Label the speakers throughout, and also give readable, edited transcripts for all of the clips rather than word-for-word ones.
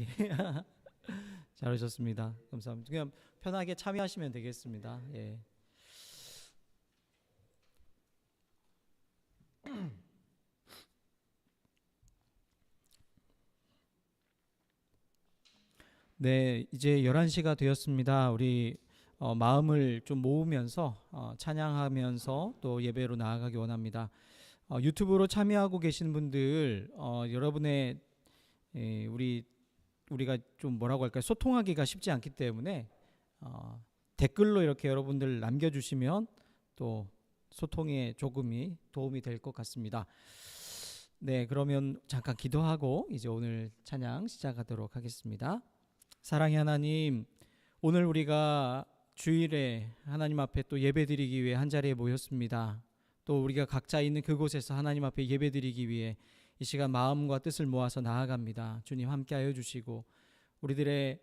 Speaker 1: 예. 잘 오셨습니다. 감사합니다. 그냥 편하게 참여하시면 되겠습니다. 예. 네, 이제 11시가 되었습니다. 우리 마음을 좀 모으면서 찬양하면서 또 예배로 나아가기 원합니다. 유튜브로 참여하고 계신 분들 여러분의 우리가 좀 뭐라고 할까요? 소통하기가 쉽지 않기 때문에 댓글로 이렇게 여러분들 남겨주시면 또 소통에 조금이 도움이 될 것 같습니다. 네, 그러면 잠깐 기도하고 이제 오늘 찬양 시작하도록 하겠습니다. 사랑의 하나님, 오늘 우리가 주일에 하나님 앞에 또 예배드리기 위해 한자리에 모였습니다. 또 우리가 각자 있는 그곳에서 하나님 앞에 예배드리기 위해 이 시간 마음과 뜻을 모아서 나아갑니다. 주님 함께하여 주시고 우리들의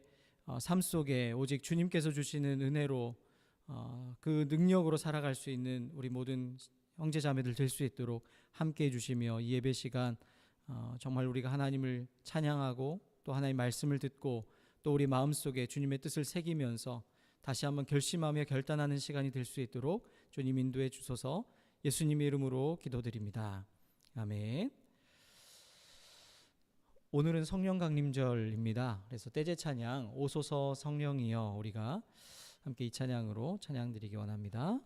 Speaker 1: 삶 속에 오직 주님께서 주시는 은혜로 그 능력으로 살아갈 수 있는 우리 모든 형제자매들 될 수 있도록 함께해 주시며 이 예배 시간 정말 우리가 하나님을 찬양하고 또 하나님의 말씀을 듣고 또 우리 마음속에 주님의 뜻을 새기면서 다시 한번 결심하며 결단하는 시간이 될 수 있도록 주님 인도해 주소서. 예수님의 이름으로 기도드립니다. 아멘. 오늘은 성령 강림절입니다. 그래서 떼제 찬양 오소서 성령이여 우리가 함께 이 찬양으로 찬양드리기 원합니다.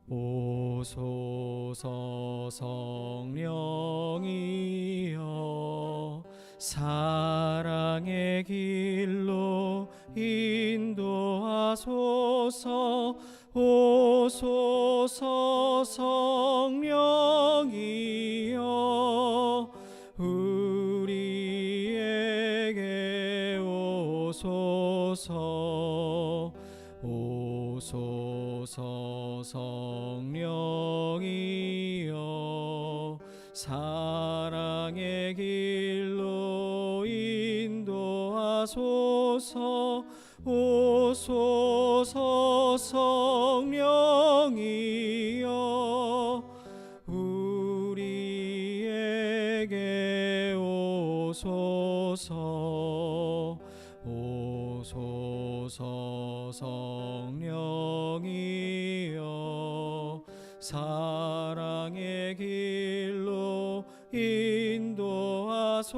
Speaker 1: 오소서 성령이여 사랑의 길로 인도하소서. 오소서 성령이여 우리에게 오소서. 오소서 성령이여 사랑의 길로 인도하소서. 오소서 성령이여 우리에게 오소서. 오소서 성령이여 사랑의 길로 인도하소서.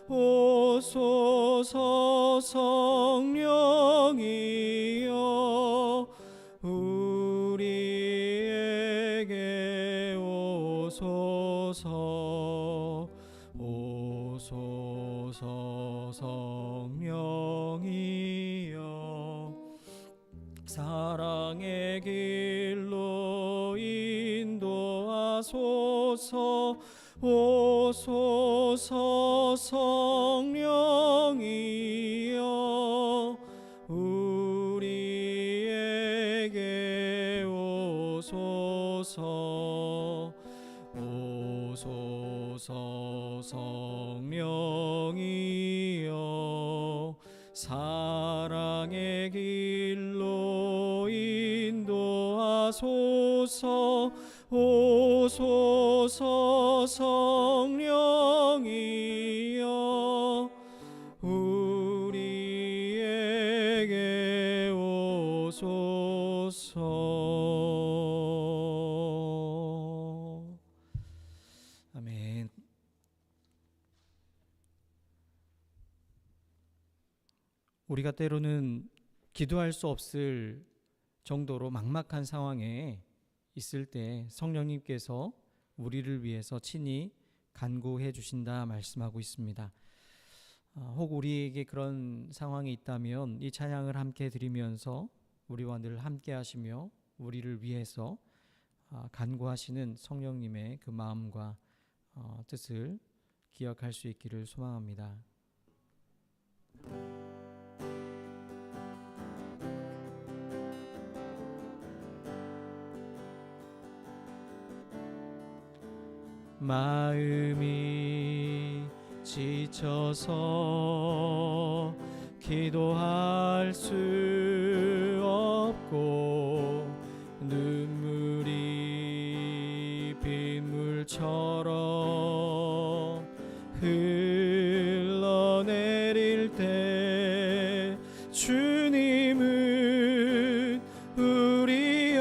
Speaker 1: 오소서 성령이여 우리에게 오소서. 오소서 성령이여 사랑의 길로 인도하소서. 오소서 성령이여 우리에게 오소서. 오소서 성령이여 사랑의 길로 인도하소서. 오소서 성령이여 우리에게 오소서. 아멘. 우리가 때로는 기도할 수 없을 정도로 막막한 상황에 있을 때 성령님께서 우리를 위해서 친히 간구해 주신다 말씀하고 있습니다. 혹 우리에게 그런 상황이 있다면 이 찬양을 함께 드리면서 우리와 늘 함께 하시며 우리를 위해서 간구하시는 성령님의 그 마음과 뜻을 기억할 수 있기를 소망합니다. 마음이 지쳐서 기도할 수 없고 눈물 빗물처럼 흘러내릴 때 주님은 우리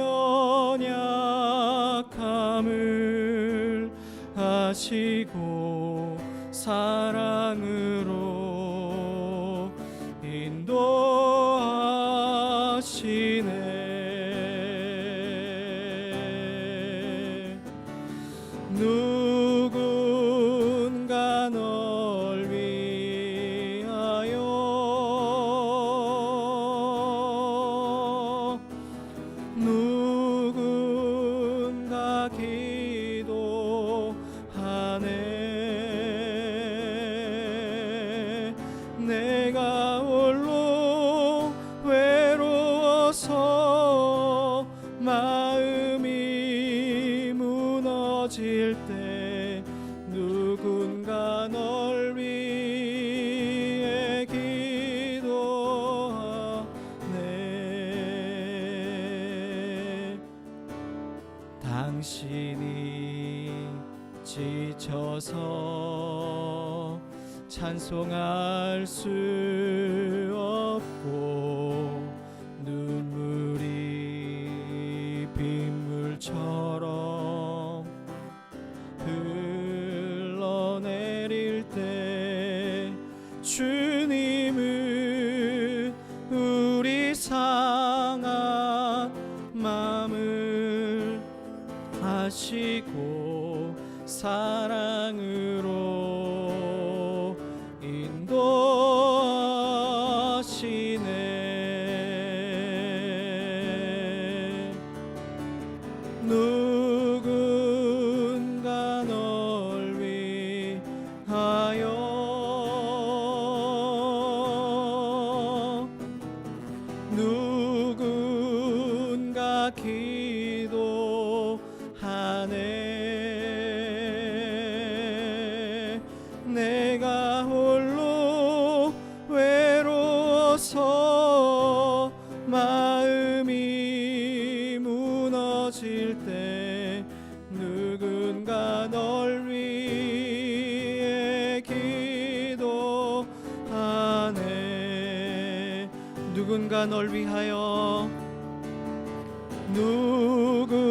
Speaker 1: 연약함을 아시고 사랑으로 인도하시네. 누군가 널 위하여 누군가 기도하네. 내가 홀로 외로워서 마음이 무너질 때 누군가 널 위해 기도하네. 당신이 지쳐서 찬송할 수 없고 눈물이 빗물처럼 흘러내릴 때 주님은 우리 상한 마음을 아시고 사랑으로 인도하시네. 누군가 널 위하여 누군가 기도하네. 내가 홀로 외로워서 마음이 무너질 때 누군가 널 위해 기도하네. 누군가 널 위하여 누군가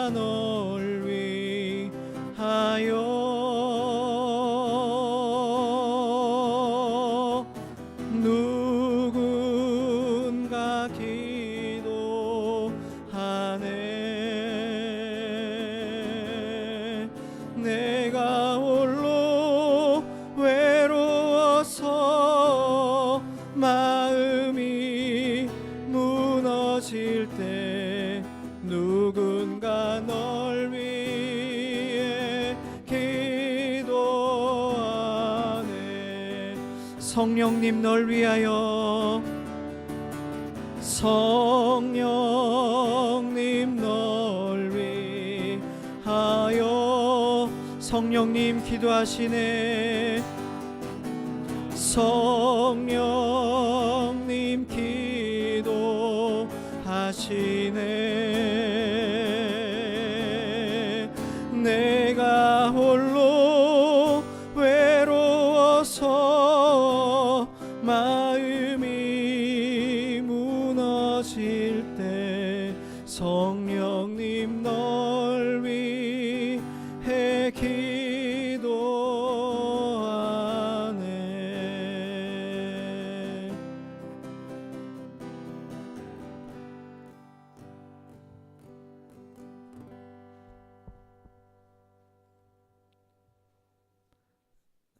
Speaker 1: 널 위하여 누군가 기도하네. 내가 홀로 외로워서 마음이 무너질 때 누군가 널 위해 기도하네. 성령님 널 위하여 성령님 널 위하여 성령님 기도하시네. 성령님 기도하시네. 내가 홀로 외로워서 마음이 무너질 때 성령님 널 위해 기도하네.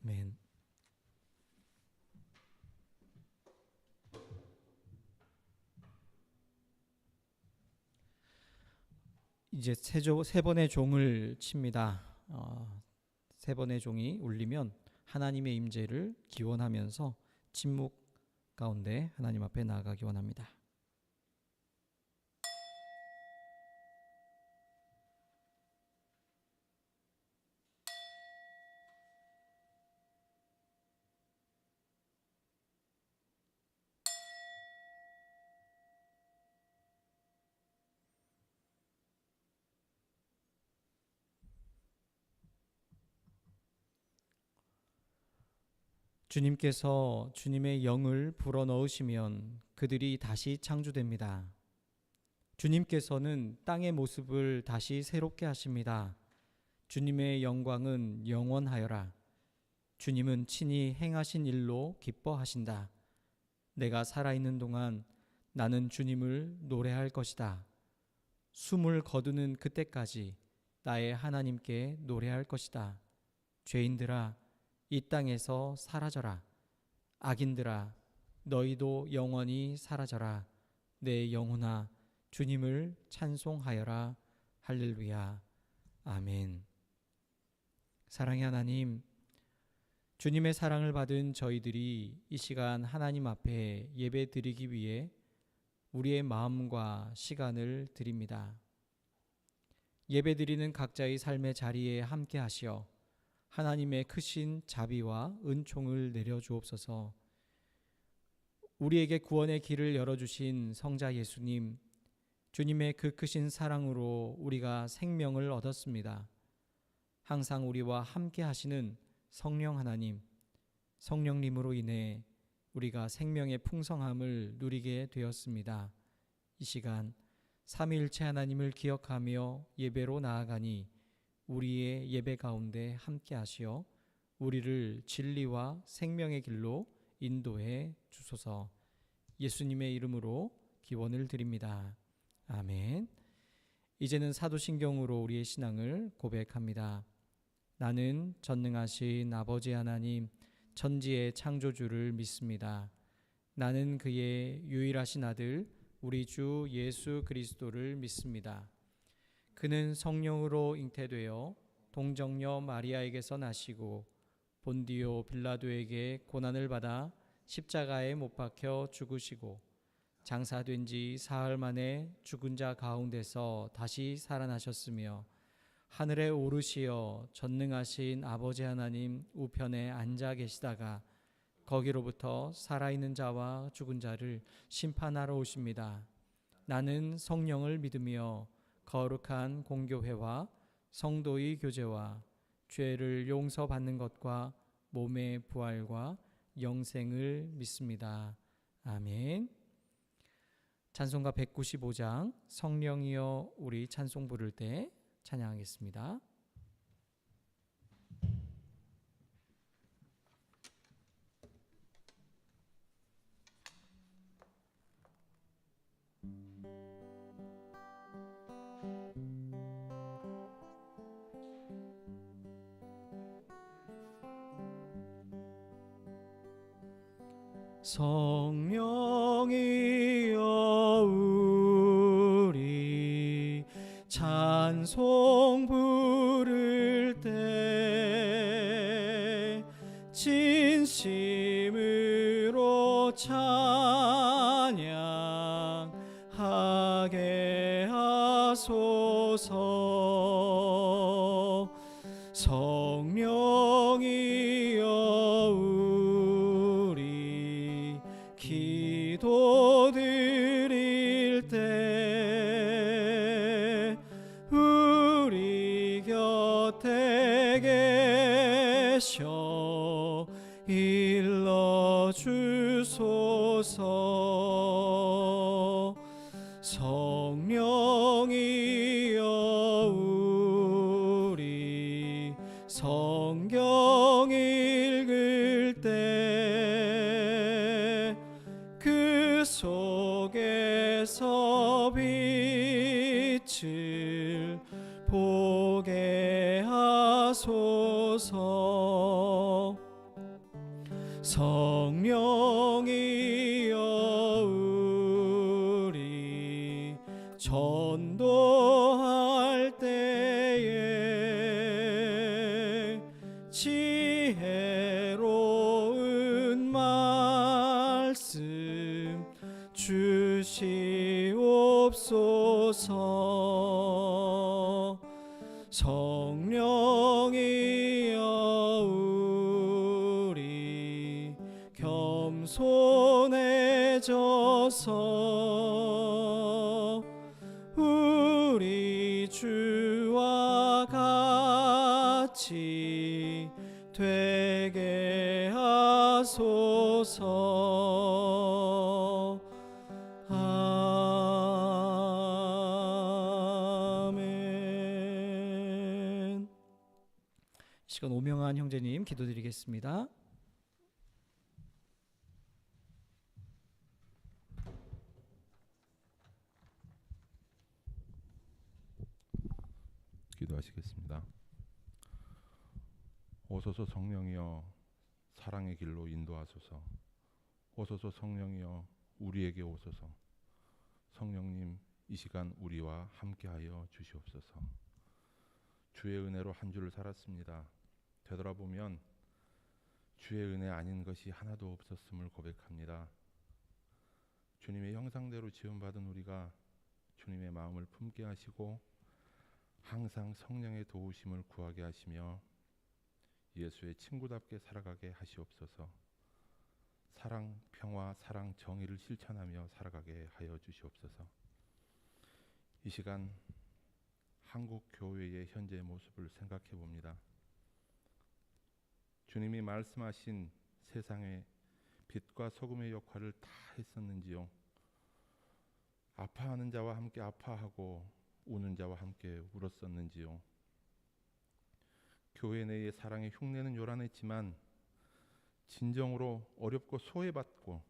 Speaker 1: 아멘. 이제 세 번의 종을 칩니다. 세 번의 종이 울리면 하나님의 임재를 기원하면서 침묵 가운데 하나님 앞에 나아가기 원합니다. 주님께서 주님의 영을 불어넣으시면 그들이 다시 창조됩니다. 주님께서는 땅의 모습을 다시 새롭게 하십니다. 주님의 영광은 영원하여라. 주님은 친히 행하신 일로 기뻐하신다. 내가 살아있는 동안 나는 주님을 노래할 것이다. 숨을 거두는 그때까지 나의 하나님께 노래할 것이다. 죄인들아, 이 땅에서 사라져라. 악인들아, 너희도 영원히 사라져라. 내 영혼아, 주님을 찬송하여라. 할렐루야. 아멘. 사랑의 하나님, 주님의 사랑을 받은 저희들이 이 시간 하나님 앞에 예배 드리기 위해 우리의 마음과 시간을 드립니다. 예배 드리는 각자의 삶의 자리에 함께 하시어 하나님의 크신 자비와 은총을 내려주옵소서. 우리에게 구원의 길을 열어주신 성자 예수님, 주님의 그 크신 사랑으로 우리가 생명을 얻었습니다. 항상 우리와 함께 하시는 성령 하나님, 성령님으로 인해 우리가 생명의 풍성함을 누리게 되었습니다. 이 시간 삼위일체 하나님을 기억하며 예배로 나아가니 우리의 예배 가운데 함께 하시어 우리를 진리와 생명의 길로 인도해 주소서. 예수님의 이름으로 기원을 드립니다. 아멘. 이제는 사도신경으로 우리의 신앙을 고백합니다. 나는 전능하신 아버지 하나님, 천지의 창조주를 믿습니다. 나는 그의 유일하신 아들 우리 주 예수 그리스도를 믿습니다. 그는 성령으로 잉태되어 동정녀 마리아에게서 나시고 본디오 빌라도에게 고난을 받아 십자가에 못 박혀 죽으시고 장사된 지 사흘 만에 죽은 자 가운데서 다시 살아나셨으며 하늘에 오르시어 전능하신 아버지 하나님 우편에 앉아 계시다가 거기로부터 살아있는 자와 죽은 자를 심판하러 오십니다. 나는 성령을 믿으며 거룩한 공교회와 성도의 교제와 죄를 용서받는 것과 몸의 부활과 영생을 믿습니다. 아멘. 찬송가 195장 성령이여 우리 찬송 부를 때 찬양하겠습니다. 성령이여 우리 찬송 부를 때 진심으로 찬양하게 하소서. 성령이여 기도 드릴 때 우리 곁에 계셔 일러주소서. 성령이여 우리 성경 읽을 때 그 속에서 빛을 보게 하소서. 성령이여 우리 전도할 때에 지혜로운 말씀 주시옵소서. 성령이여 우리 겸손해져서 우리 주와 같이 되게 하소서. 주옵소서. 아멘. 이 시간 오명환 형제님 기도드리겠습니다.
Speaker 2: 기도하시겠습니다. 오소서 성령이여 사랑의 길로 인도하소서. 오소서 성령이여 우리에게 오소서. 성령님 이 시간 우리와 함께하여 주시옵소서. 주의 은혜로 한 주를 살았습니다. 되돌아보면 주의 은혜 아닌 것이 하나도 없었음을 고백합니다. 주님의 형상대로 지음받은 우리가 주님의 마음을 품게 하시고 항상 성령의 도우심을 구하게 하시며 예수의 친구답게 살아가게 하시옵소서. 사랑, 평화, 사랑, 정의를 실천하며 살아가게 하여 주시옵소서. 이 시간 한국 교회의 현재의 모습을 생각해 봅니다. 주님이 말씀하신 세상의 빛과 소금의 역할을 다 했었는지요? 아파하는 자와 함께 아파하고 우는 자와 함께 울었었는지요? 교회 내의 사랑의 흉내는 요란했지만 진정으로 어렵고 소외받고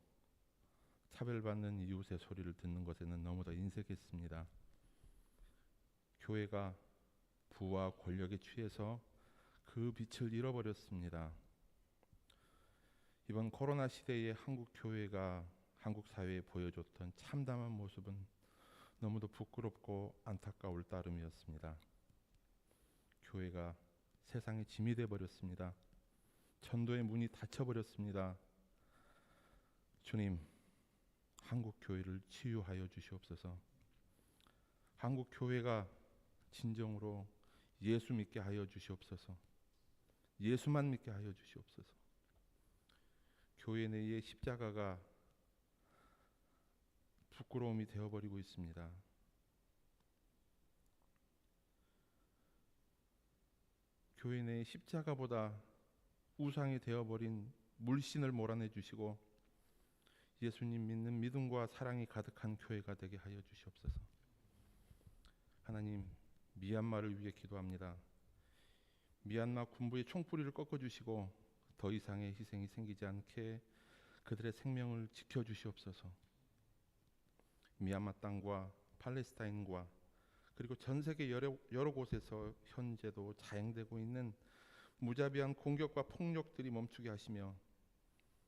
Speaker 2: 차별받는 이웃의 소리를 듣는 것에는 너무도 인색했습니다. 교회가 부와 권력에 취해서 그 빛을 잃어버렸습니다. 이번 코로나 시대에 한국 교회가 한국 사회에 보여줬던 참담한 모습은 너무도 부끄럽고 안타까울 따름이었습니다. 교회가 세상의 짐이 돼 버렸습니다. 전도의 문이 닫혀 버렸습니다. 주님, 한국 교회를 치유하여 주시옵소서. 한국 교회가 진정으로 예수 믿게 하여 주시옵소서. 예수만 믿게 하여 주시옵소서. 교회 내의 십자가가 부끄러움이 되어버리고 있습니다. 교회 내의 십자가보다 우상이 되어버린 물신을 몰아내 주시고 예수님 믿는 믿음과 사랑이 가득한 교회가 되게 하여 주시옵소서. 하나님, 미얀마를 위해 기도합니다. 미얀마 군부의 총뿌리를 꺾어주시고 더 이상의 희생이 생기지 않게 그들의 생명을 지켜주시옵소서. 미얀마 땅과 팔레스타인과 그리고 전 세계 여러 곳에서 현재도 자행되고 있는 무자비한 공격과 폭력들이 멈추게 하시며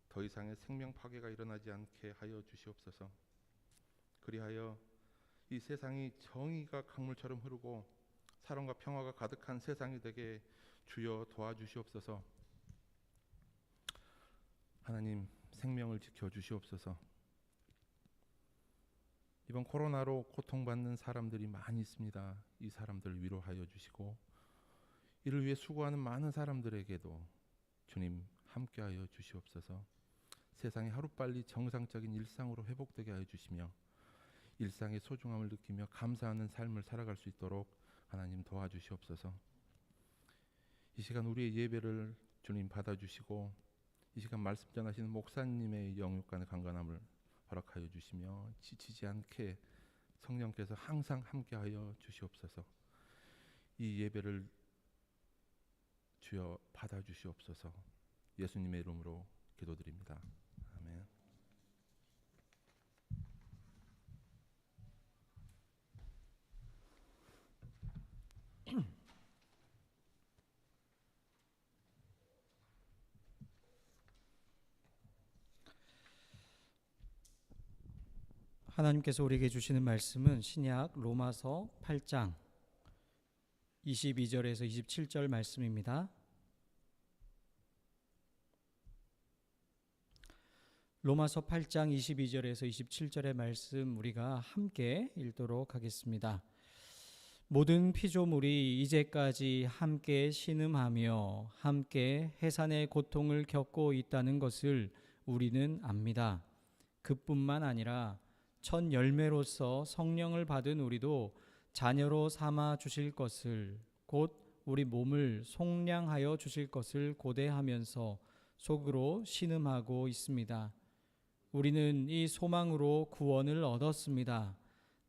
Speaker 2: 더 이상의 생명 파괴가 일어나지 않게 하여 주시옵소서. 그리하여 이 세상이 정의가 강물처럼 흐르고 사랑과 평화가 가득한 세상이 되게 주여 도와주시옵소서. 하나님, 생명을 지켜주시옵소서. 이번 코로나로 고통받는 사람들이 많이 있습니다. 이 사람들을 위로하여 주시고 이를 위해 수고하는 많은 사람들에게도 주님 함께하여 주시옵소서. 세상이 하루빨리 정상적인 일상으로 회복되게 하여 주시며 일상의 소중함을 느끼며 감사하는 삶을 살아갈 수 있도록 하나님 도와주시옵소서. 이 시간 우리의 예배를 주님 받아주시고 이 시간 말씀 전하시는 목사님의 영육간의 강건함을 허락하여 주시며 지치지 않게 성령께서 항상 함께하여 주시옵소서. 이 예배를 주여 받아주시옵소서. 예수님의 이름으로 기도드립니다. 아멘.
Speaker 1: 하나님께서 우리에게 주시는 말씀은 신약 로마서 8장 22절에서 27절 말씀입니다. 로마서 8장 22절에서 27절의 말씀 우리가 함께 읽도록 하겠습니다. 모든 피조물이 이제까지 함께 신음하며 함께 해산의 고통을 겪고 있다는 것을 우리는 압니다. 그뿐만 아니라 첫 열매로서 성령을 받은 우리도 자녀로 삼아 주실 것을 곧 우리 몸을 속량하여 주실 것을 고대하면서 속으로 신음하고 있습니다. 우리는 이 소망으로 구원을 얻었습니다.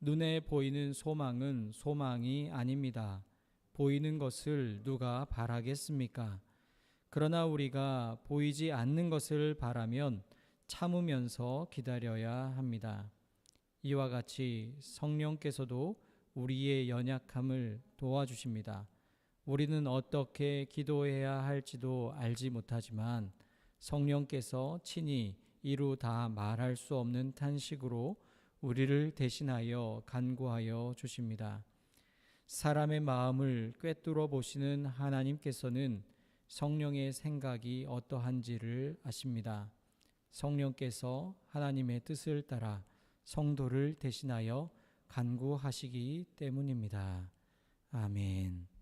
Speaker 1: 눈에 보이는 소망은 소망이 아닙니다. 보이는 것을 누가 바라겠습니까? 그러나 우리가 보이지 않는 것을 바라면 참으면서 기다려야 합니다. 이와 같이 성령께서도 우리의 연약함을 도와주십니다. 우리는 어떻게 기도해야 할지도 알지 못하지만 성령께서 친히 이루 다 말할 수 없는 탄식으로 우리를 대신하여 간구하여 주십니다. 사람의 마음을 꿰뚫어 보시는 하나님께서는 성령의 생각이 어떠한지를 아십니다. 성령께서 하나님의 뜻을 따라 성도를 대신하여 간구하시기 때문입니다. 아멘.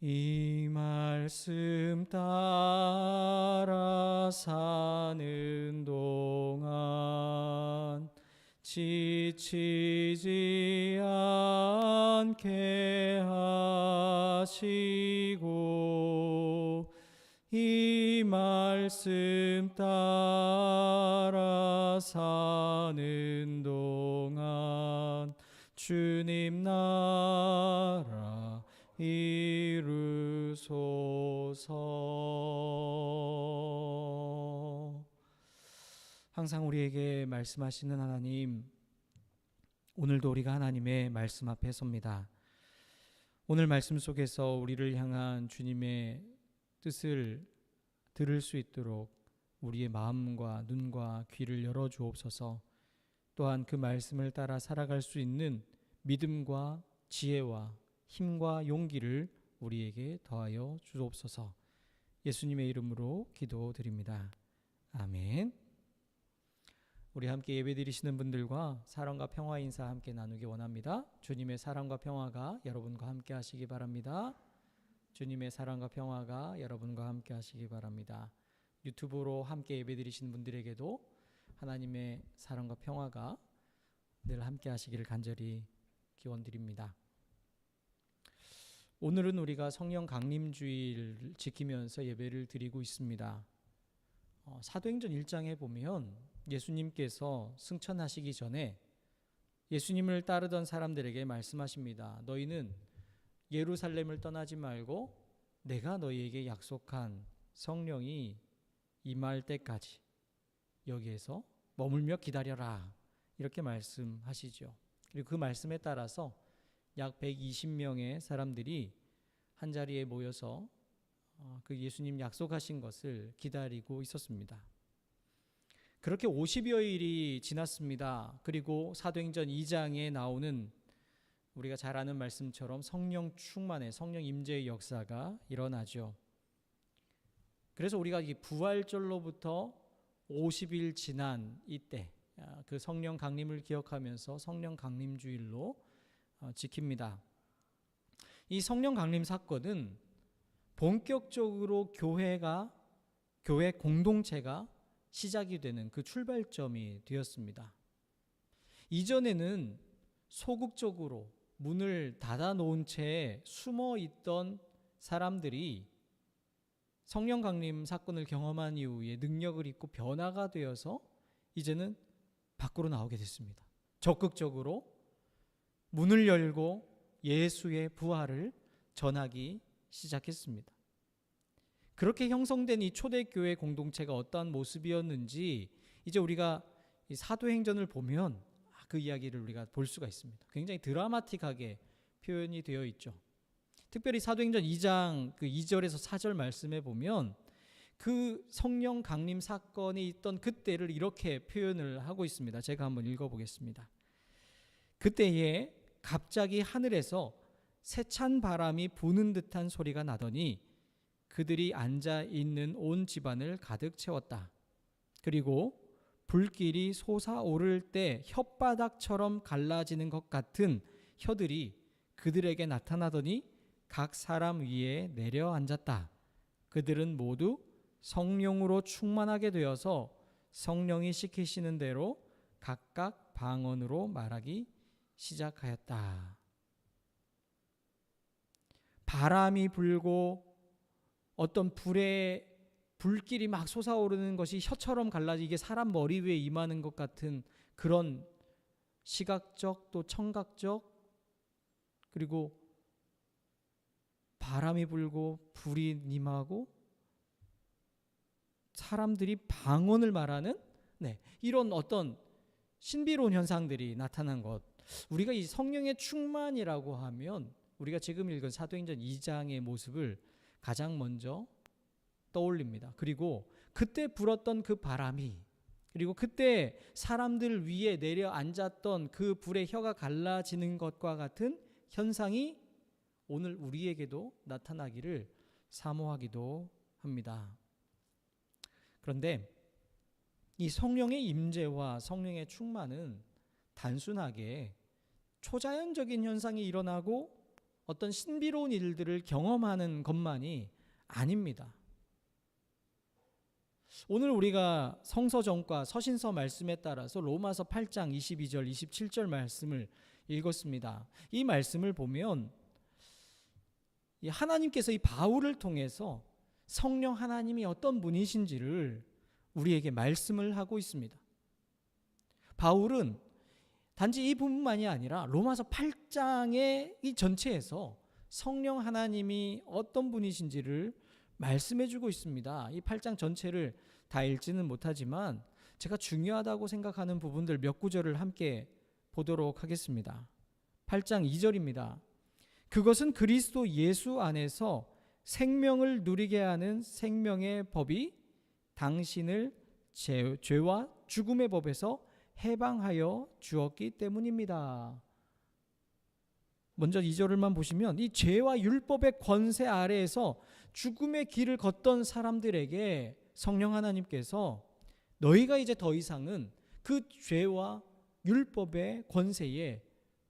Speaker 1: 이 말씀 따라 사는 동안 지치지 않게 하시고 이 말씀 따라 사는 동안 주님 나라 이루소서. 항상 우리에게 말씀하시는 하나님, 오늘도 우리가 하나님의 말씀 앞에 섭니다. 오늘 말씀 속에서 우리를 향한 주님의 뜻을 들을 수 있도록 우리의 마음과 눈과 귀를 열어 주옵소서. 또한 그 말씀을 따라 살아갈 수 있는 믿음과 지혜와 힘과 용기를 우리에게 더하여 주옵소서. 예수님의 이름으로 기도드립니다. 아멘. 우리 함께 예배드리시는 분들과 사랑과 평화 인사 함께 나누기 원합니다. 주님의 사랑과 평화가 여러분과 함께 하시기 바랍니다. 주님의 사랑과 평화가 여러분과 함께 하시기 바랍니다. 유튜브로 함께 예배드리시는 분들에게도 하나님의 사랑과 평화가 늘 함께 하시기를 간절히 기원드립니다. 오늘은 우리가 성령 강림주의를 지키면서 예배를 드리고 있습니다. 사도행전 1장에 보면 예수님께서 승천하시기 전에 예수님을 따르던 사람들에게 말씀하십니다. 너희는 예루살렘을 떠나지 말고 내가 너희에게 약속한 성령이 임할 때까지 여기에서 머물며 기다려라, 이렇게 말씀하시죠. 그리고 그 말씀에 따라서 약 120명의 사람들이 한자리에 모여서 그 예수님 약속하신 것을 기다리고 있었습니다. 그렇게 50여일이 지났습니다. 그리고 사도행전 2장에 나오는 우리가 잘 아는 말씀처럼 성령 충만의, 성령 임재의 역사가 일어나죠. 그래서 우리가 이 부활절로부터 50일 지난 이때 그 성령 강림을 기억하면서 성령 강림주일로 지킵니다. 이 성령 강림 사건은 본격적으로 교회 공동체가 시작이 되는 그 출발점이 되었습니다. 이전에는 소극적으로 문을 닫아 놓은 채 숨어 있던 사람들이 성령 강림 사건을 경험한 이후에 능력을 입고 변화가 되어서 이제는 밖으로 나오게 됐습니다. 적극적으로 문을 열고 예수의 부활을 전하기 시작했습니다. 그렇게 형성된 이 초대교회 공동체가 어떠한 모습이었는지 이제 우리가 이 사도행전을 보면 그 이야기를 우리가 볼 수가 있습니다. 굉장히 드라마틱하게 표현이 되어 있죠. 특별히 사도행전 2장 그 2절에서 4절 말씀에 보면 그 성령 강림 사건이 있던 그때를 이렇게 표현을 하고 있습니다. 제가 한번 읽어보겠습니다. 그때에 갑자기 하늘에서 세찬 바람이 부는 듯한 소리가 나더니 그들이 앉아 있는 온 집안을 가득 채웠다. 그리고 불길이 솟아오를 때 혓바닥처럼 갈라지는 것 같은 혀들이 그들에게 나타나더니 각 사람 위에 내려앉았다. 그들은 모두 성령으로 충만하게 되어서 성령이 시키시는 대로 각각 방언으로 말하기 시작하였다. 바람이 불고 어떤 불의 불길이 막 솟아오르는 것이 혀처럼 갈라지 이게 사람 머리 위에 임하는 것 같은 그런 시각적 또 청각적 그리고 바람이 불고 불이 임하고 사람들이 방언을 말하는 이런 어떤 신비로운 현상들이 나타난 것. 우리가 이 성령의 충만이라고 하면 우리가 지금 읽은 사도행전 2장의 모습을 가장 먼저 떠올립니다. 그리고 그때 불었던 그 바람이 그리고 그때 사람들 위에 내려앉았던 그 불의 혀가 갈라지는 것과 같은 현상이 오늘 우리에게도 나타나기를 사모하기도 합니다. 그런데 이 성령의 임재와 성령의 충만은 단순하게 초자연적인 현상이 일어나고 어떤 신비로운 일들을 경험하는 것만이 아닙니다. 오늘 우리가 성서정과 서신서 말씀에 따라서 로마서 8장 22절 27절 말씀을 읽었습니다. 이 말씀을 보면 하나님께서 이 바울을 통해서 성령 하나님이 어떤 분이신지를 우리에게 말씀을 하고 있습니다. 바울은 단지 이 부분만이 아니라 로마서 8장의 이 전체에서 성령 하나님이 어떤 분이신지를 말씀해 주고 있습니다. 이 8장 전체를 다 읽지는 못하지만 제가 중요하다고 생각하는 부분들 몇 구절을 함께 보도록 하겠습니다. 8장 2절입니다. 그것은 그리스도 예수 안에서 생명을 누리게 하는 생명의 법이 당신을 죄와 죽음의 법에서 해방하여 주었기 때문입니다. 먼저 2절을만 보시면 이 죄와 율법의 권세 아래에서 죽음의 길을 걷던 사람들에게 성령 하나님께서 너희가 이제 더 이상은 그 죄와 율법의 권세에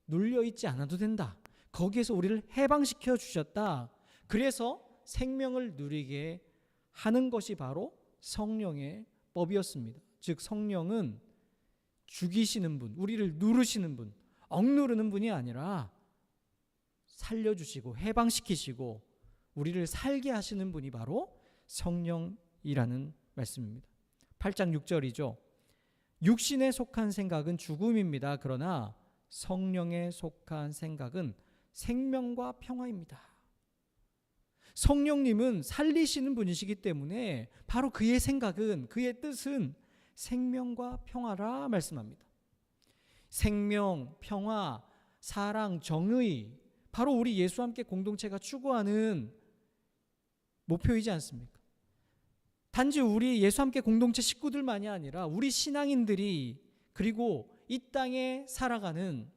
Speaker 1: 눌려있지 않아도 된다. 거기에서 우리를 해방시켜 주셨다. 그래서 생명을 누리게 하는 것이 바로 성령의 법이었습니다. 즉 성령은 죽이시는 분, 우리를 누르시는 분, 억누르는 분이 아니라 살려주시고 해방시키시고 우리를 살게 하시는 분이 바로 성령이라는 말씀입니다. 8장 6절이죠. 육신에 속한 생각은 죽음입니다. 그러나 성령에 속한 생각은 생명과 평화입니다. 성령님은 살리시는 분이시기 때문에 바로 그의 생각은 그의 뜻은 생명과 평화라 말씀합니다. 생명, 평화, 사랑, 정의 바로 우리 예수와 함께 공동체가 추구하는 목표이지 않습니까? 단지 우리 예수와 함께 공동체 식구들만이 아니라 우리 신앙인들이 그리고 이 땅에 살아가는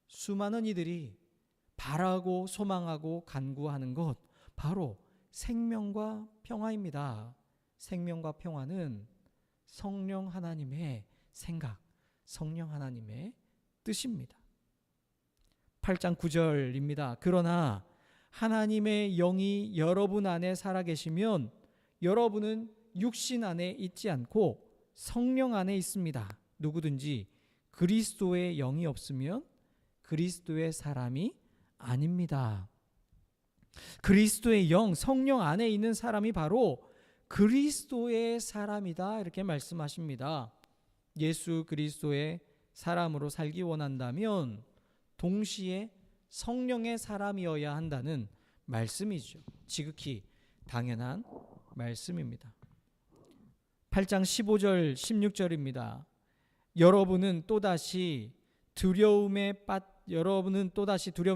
Speaker 1: 수많은 이들이 바라고 소망하고 간구하는 것 바로 생명과 평화입니다. 생명과 평화는 성령 하나님의 생각, 성령 하나님의 뜻입니다. 8장 9절입니다. 그러나 하나님의 영이 여러분 안에 살아계시면 여러분은 육신 안에 있지 않고 성령 안에 있습니다. 누구든지 그리스도의 영이 없으면 그리스도의 사람이 아닙니다. 그리스도의 영, 성령 안에 있는 사람이 바로 그리스도의 사람이다 이렇게 말씀하십니다. 예수 그리스도의 사람으로 살기 원한다면 동시에 성령의 사람이어야 한다는 말씀이죠. 지극히 당연한 말씀입니다. 8장 15절 16절입니다. 여러분은 또다시 두려움에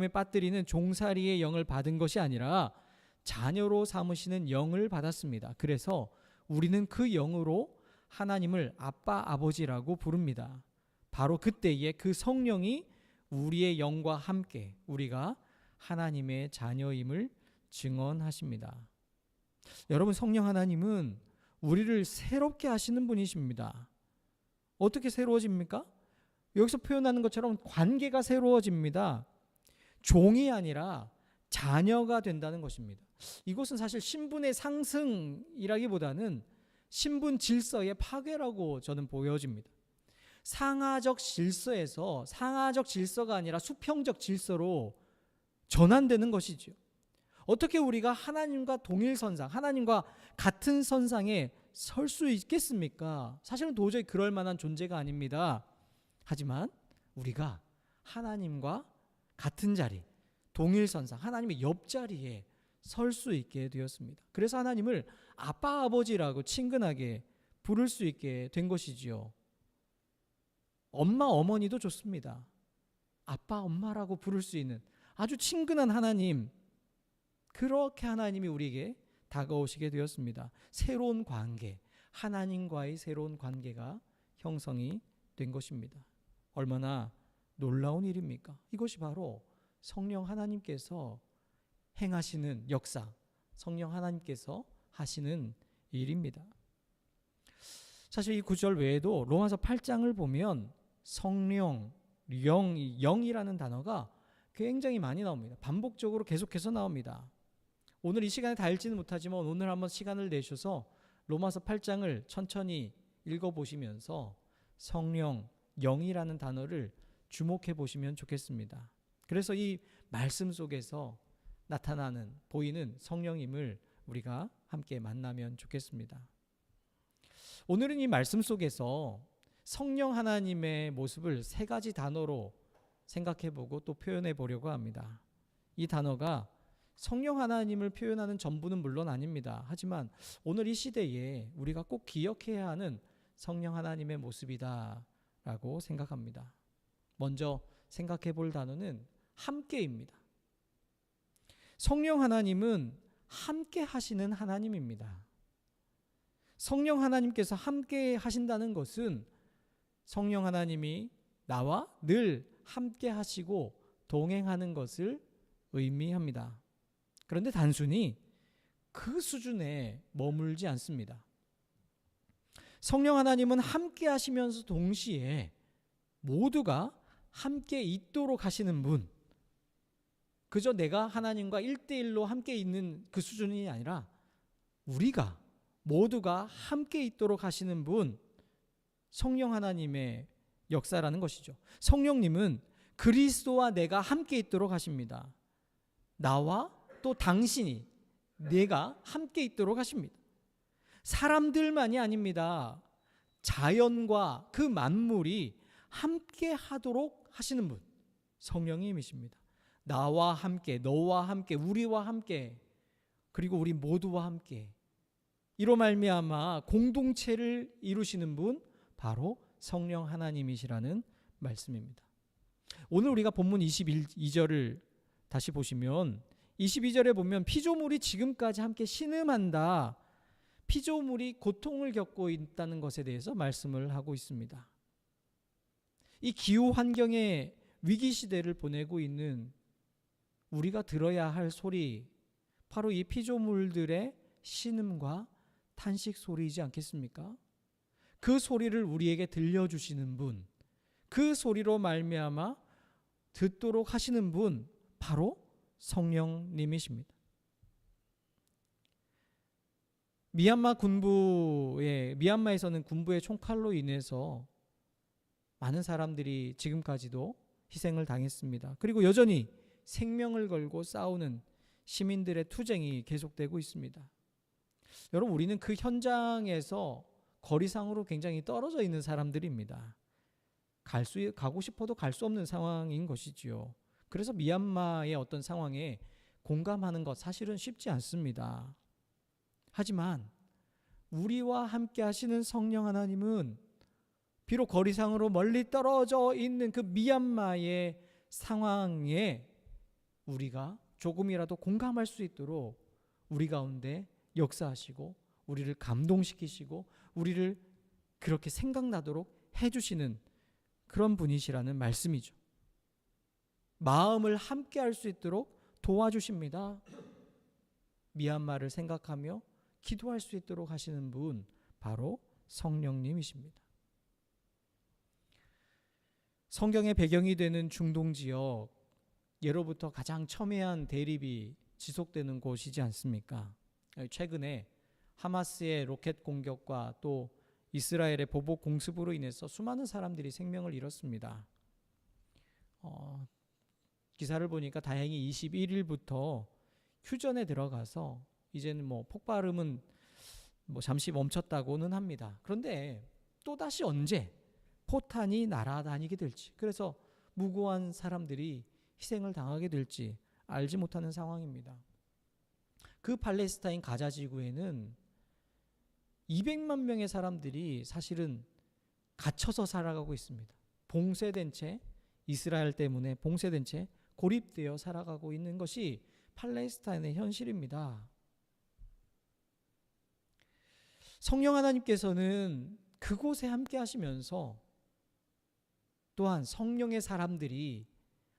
Speaker 1: 빠뜨리는 종살이의 영을 받은 것이 아니라 자녀로 삼으시는 영을 받았습니다. 그래서 우리는 그 영으로 하나님을 아빠 아버지라고 부릅니다. 바로 그때에 그 성령이 우리의 영과 함께 우리가 하나님의 자녀임을 증언하십니다. 여러분, 성령 하나님은 우리를 새롭게 하시는 분이십니다. 어떻게 새로워집니까? 여기서 표현하는 것처럼 관계가 새로워집니다. 종이 아니라 자녀가 된다는 것입니다. 이것은 사실 신분의 상승이라기보다는 신분 질서의 파괴라고 저는 보여집니다. 상하적 질서에서 상하적 질서가 아니라 수평적 질서로 전환되는 것이죠. 어떻게 우리가 하나님과 동일 선상, 하나님과 같은 선상에 설 수 있겠습니까? 사실은 도저히 그럴 만한 존재가 아닙니다. 하지만 우리가 하나님과 같은 자리, 동일 선상, 하나님의 옆자리에 설 수 있게 되었습니다. 그래서 하나님을 아빠, 아버지라고 친근하게 부를 수 있게 된 것이지요. 엄마, 어머니도 좋습니다. 아빠, 엄마라고 부를 수 있는 아주 친근한 하나님, 그렇게 하나님이 우리에게 다가오시게 되었습니다. 새로운 관계, 하나님과의 새로운 관계가 형성이 된 것입니다. 얼마나 놀라운 일입니까? 이것이 바로 성령 하나님께서 행하시는 역사, 성령 하나님께서 하시는 일입니다. 사실 이 구절 외에도 로마서 8장을 보면 성령, 영이라는 단어가 굉장히 많이 나옵니다. 반복적으로 계속해서 나옵니다. 오늘 이 시간에 다 읽지는 못하지만 오늘 한번 시간을 내셔서 로마서 8장을 천천히 읽어보시면서 성령, 영이라는 단어를 주목해 보시면 좋겠습니다. 그래서 이 말씀 속에서 나타나는, 보이는 성령님을 우리가 함께 만나면 좋겠습니다. 오늘은 이 말씀 속에서 성령 하나님의 모습을 세 가지 단어로 생각해 보고 또 표현해 보려고 합니다. 이 단어가 성령 하나님을 표현하는 전부는 물론 아닙니다. 하지만 오늘 이 시대에 우리가 꼭 기억해야 하는 성령 하나님의 모습이다라고 생각합니다. 먼저 생각해 볼 단어는 함께입니다. 성령 하나님은 함께 하시는 하나님입니다. 성령 하나님께서 함께 하신다는 것은 성령 하나님이 나와 늘 함께 하시고 동행하는 것을 의미합니다. 그런데 단순히 그 수준에 머물지 않습니다. 성령 하나님은 함께 하시면서 동시에 모두가 함께 있도록 하시는 분, 그저 내가 하나님과 1대1로 함께 있는 그 수준이 아니라 우리가 모두가 함께 있도록 하시는 분, 성령 하나님의 역사라는 것이죠. 성령님은 그리스도와 내가 함께 있도록 하십니다. 나와 또 당신이, 내가 함께 있도록 하십니다. 사람들만이 아닙니다. 자연과 그 만물이 함께 하도록 하시는 분, 성령님이십니다. 나와 함께, 너와 함께, 우리와 함께, 그리고 우리 모두와 함께, 이로 말미암아 공동체를 이루시는 분, 바로 성령 하나님이시라는 말씀입니다. 오늘 우리가 본문 22절을 다시 보시면 22절에 보면 피조물이 지금까지 함께 신음한다, 피조물이 고통을 겪고 있다는 것에 대해서 말씀을 하고 있습니다. 이 기후 환경의 위기 시대를 보내고 있는 우리가 들어야 할 소리, 바로 이 피조물들의 신음과 탄식 소리이지 않겠습니까? 그 소리를 우리에게 들려주시는 분, 그 소리로 말미암아 듣도록 하시는 분, 바로 성령님이십니다. 미얀마에서는 군부의 총칼로 인해서 많은 사람들이 지금까지도 희생을 당했습니다. 그리고 여전히 생명을 걸고 싸우는 시민들의 투쟁이 계속되고 있습니다. 여러분, 우리는 그 현장에서 거리상으로 굉장히 떨어져 있는 사람들입니다. 가고 싶어도 갈 수 없는 상황인 것이지요. 그래서 미얀마의 어떤 상황에 공감하는 것 사실은 쉽지 않습니다. 하지만 우리와 함께 하시는 성령 하나님은 비록 거리상으로 멀리 떨어져 있는 그 미얀마의 상황에 우리가 조금이라도 공감할 수 있도록 우리 가운데 역사하시고 우리를 감동시키시고 우리를 그렇게 생각나도록 해주시는 그런 분이시라는 말씀이죠. 마음을 함께 할 수 있도록 도와주십니다. 미얀마를 생각하며 기도할 수 있도록 하시는 분, 바로 성령님이십니다. 성경의 배경이 되는 중동 지역, 예로부터 가장 첨예한 대립이 지속되는 곳이지 않습니까? 최근에 하마스의 로켓 공격과 또 이스라엘의 보복 공습으로 인해서 수많은 사람들이 생명을 잃었습니다. 기사를 보니까 다행히 21일부터 휴전에 들어가서 이제는 뭐 폭발음은 뭐 잠시 멈췄다고는 합니다. 그런데 또다시 언제 포탄이 날아다니게 될지, 그래서 무고한 사람들이 희생을 당하게 될지 알지 못하는 상황입니다. 그 팔레스타인 가자 지구에는 200만 명의 사람들이 사실은 갇혀서 살아가고 있습니다. 봉쇄된 채, 이스라엘 때문에 봉쇄된 채 고립되어 살아가고 있는 것이 팔레스타인의 현실입니다. 성령 하나님께서는 그곳에 함께 하시면서 또한 성령의 사람들이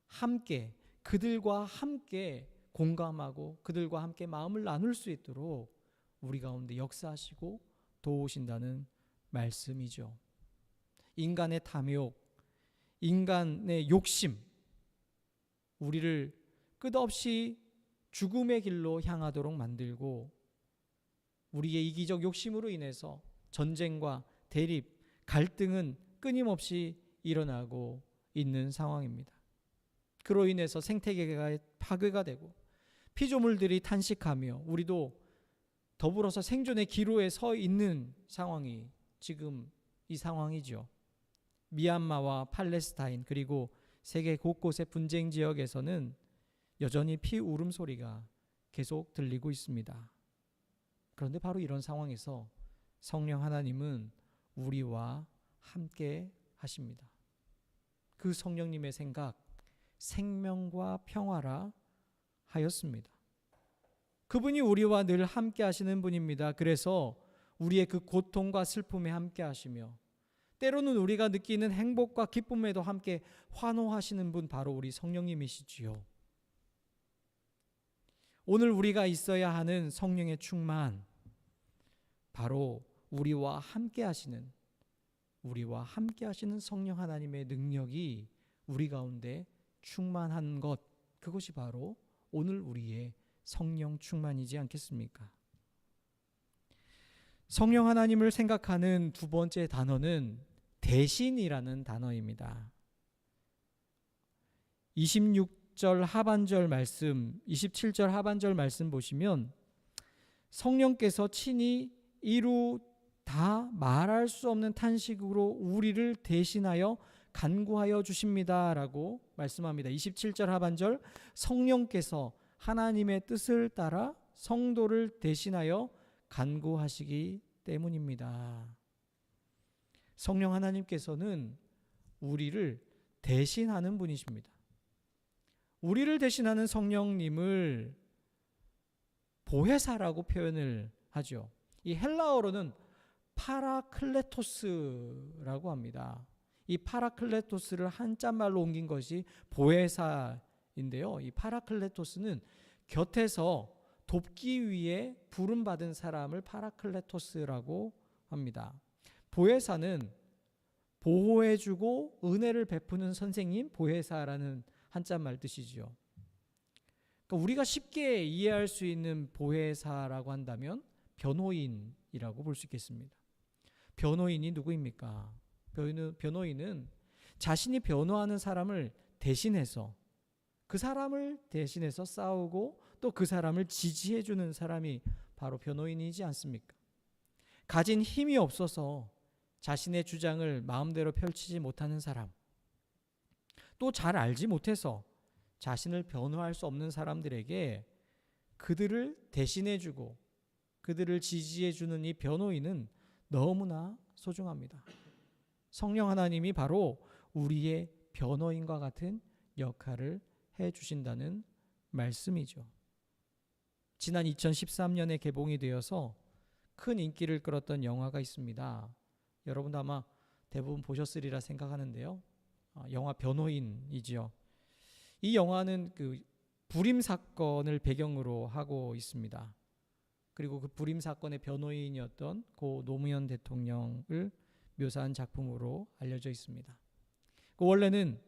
Speaker 1: 함께 그들과 함께 공감하고 그들과 함께 마음을 나눌 수 있도록 우리 가운데 역사하시고 도우신다는 말씀이죠. 인간의 탐욕, 인간의 욕심, 우리를 끝없이 죽음의 길로 향하도록 만들고 우리의 이기적 욕심으로 인해서 전쟁과 대립, 갈등은 끊임없이 일어나고 있는 상황입니다. 그로 인해서 생태계가 파괴가 되고 피조물들이 탄식하며 우리도 더불어서 생존의 기로에 서 있는 상황이 지금 이 상황이죠. 미얀마와 팔레스타인 그리고 세계 곳곳의 분쟁 지역에서는 여전히 피 울음소리가 계속 들리고 있습니다. 그런데 바로 이런 상황에서 성령 하나님은 우리와 함께 하십니다. 그 성령님의 생각, 생명과 평화라 하였습니다. 그분이 우리와 늘 함께 하시는 분입니다. 그래서 우리의 그 고통과 슬픔에 함께 하시며 때로는 우리가 느끼는 행복과 기쁨에도 함께 환호하시는 분, 바로 우리 성령님이시지요. 오늘 우리가 있어야 하는 성령의 충만, 바로 우리와 함께 하시는 성령 하나님의 능력이 우리 가운데 충만한 것, 그것이 바로 오늘 우리의 성령 충만이지 않겠습니까? 성령 하나님을 생각하는 두 번째 단어는 대신이라는 단어입니다. 26절 하반절 말씀, 27절 하반절 말씀 보시면 성령께서 친히 이루다 말할 수 없는 탄식으로 우리를 대신하여 간구하여 주십니다 라고 말씀합니다. 27절 하반절, 성령께서 하나님의 뜻을 따라 성도를 대신하여 간구하시기 때문입니다. 성령 하나님께서는 우리를 대신하는 분이십니다. 우리를 대신하는 성령님을 보혜사라고 표현을 하죠. 이 헬라어로는 파라클레토스라고 합니다. 이 파라클레토스를 한자말로 옮긴 것이 보혜사인데요. 이 파라클레토스는 곁에서 돕기 위해 부름받은 사람을 파라클레토스라고 합니다. 보혜사는 보호해주고 은혜를 베푸는 선생님, 보혜사라는 한자말 뜻이죠. 그러니까 우리가 쉽게 이해할 수 있는 보혜사라고 한다면 변호인이라고 볼 수 있겠습니다. 변호인이 누구입니까? 변호인은 자신이 변호하는 사람을 대신해서 그 사람을 대신해서 싸우고 또 그 사람을 지지해주는 사람이 바로 변호인이지 않습니까? 가진 힘이 없어서 자신의 주장을 마음대로 펼치지 못하는 사람, 또 잘 알지 못해서 자신을 변호할 수 없는 사람들에게 그들을 대신해주고 그들을 지지해주는 이 변호인은 너무나 소중합니다. 성령 하나님이 바로 우리의 변호인과 같은 역할을 해주신다는 말씀이죠. 지난 2013년에 개봉이 되어서 큰 인기를 끌었던 영화가 있습니다. 여러분도 아마 대부분 보셨으리라 생각하는데요. 영화 변호인이죠. 이 영화는 그 불임 사건을 배경으로 하고 있습니다. 그리고 그 불임 사건의 변호인이었던 고 노무현 대통령을 묘사한 작품으로 알려져 있습니다. 원래는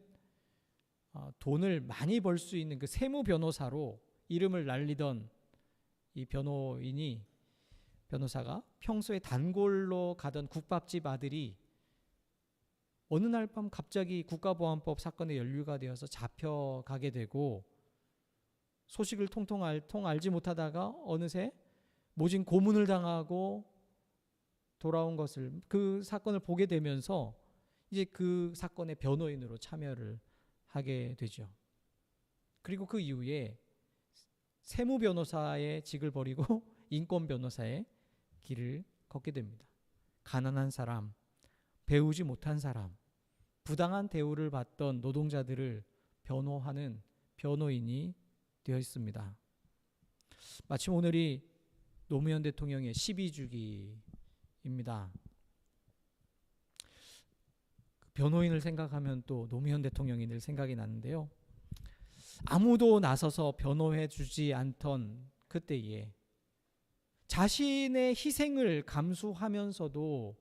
Speaker 1: 돈을 많이 벌 수 있는 그 세무 변호사로 이름을 날리던 이 변호사가 평소에 단골로 가던 국밥집 아들이 어느 날 밤 갑자기 국가보안법 사건에 연루가 되어서 잡혀가게 되고 소식을 통통 알지 못하다가 어느새 모진 고문을 당하고 돌아온 것을, 그 사건을 보게 되면서 이제 그 사건의 변호인으로 참여를 하게 되죠. 그리고 그 이후에 세무 변호사의 직을 버리고 인권 변호사의 길을 걷게 됩니다. 가난한 사람, 배우지 못한 사람, 부당한 대우를 받던 노동자들을 변호하는 변호인이 되어 있습니다. 마침 오늘이 노무현 대통령의 12주기입니다. 변호인을 생각하면 또 노무현 대통령이 늘 생각이 나는데요. 아무도 나서서 변호해 주지 않던 그때에 자신의 희생을 감수하면서도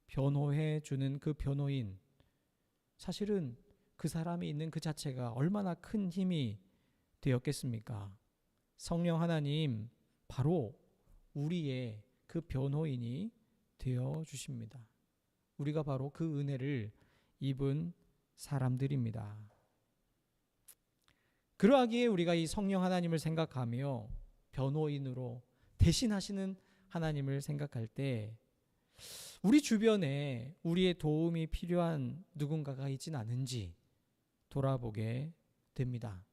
Speaker 1: 변호해 주는 그 변호인, 사실은 그 사람이 있는 그 자체가 얼마나 큰 힘이 되었겠습니까? 성령 하나님 바로 우리의 그 변호인이 되어 주십니다. 우리가 바로 그 은혜를 입은 사람들입니다. 그러하기에 우리가 이 성령 하나님을 생각하며 변호인으로 대신하시는 하나님을 생각할 때 우리 주변에 우리의 도움이 필요한 누군가가 있진 않은지 돌아보게 됩니다.